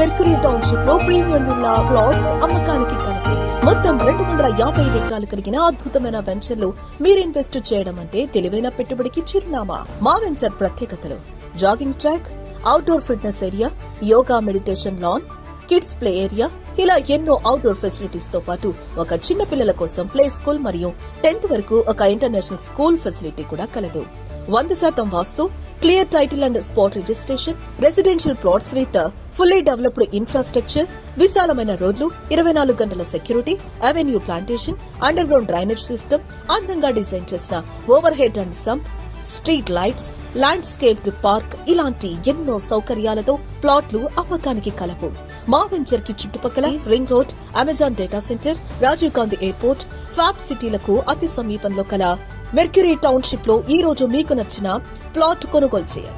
Mercury township లో premium villa plots అమ్మకానికి కలదు. మొత్తం 250 ఎకరాలు కలిగిన అద్భుతమైన వెంచర్లు మీరు ఇన్వెస్ట్ చేయడం అంటే తెలివైన పెట్టుబడికి చిరునామా. మా వెంచర్ ప్రత్యేకతలు: jogging track, outdoor fitness area, yoga meditation lawn, kids play area, ఇలా ఎన్నో అవుట్డోర్ ఫెసిలిటీస్ తో పాటు ఒక చిన్న పిల్లల కోసం ప్లే స్కూల్ మరియు 10th వరకు ఒక ఇంటర్నేషనల్ స్కూల్ ఫెసిలిటీ కూడా కలదు. 100% vastu, clear title and spot registration, residential plots with fully developed infrastructure, విశాలమైన రోడ్లు, 24 గంటల security, avenue plantation, underground drainage system, అందంగా డిజైన్ చేసిన overhead and sump, street lights, landscaped park, ఇలాంటి ఎన్నో సౌకర్యాలతో ప్లాట్లు అమ్మకానికి కలవు. మా వెంచర్ కి చుట్టుపక్కల ring road, Amazon data centre, Rajiv Gandhi airport, fab సిటీలకు అతి సమీపంలో కల మెర్క్యూరీ టౌన్షిప్ లో ఈ రోజు మీకు నచ్చిన ప్లాట్ కొనుగోలు చేయండి.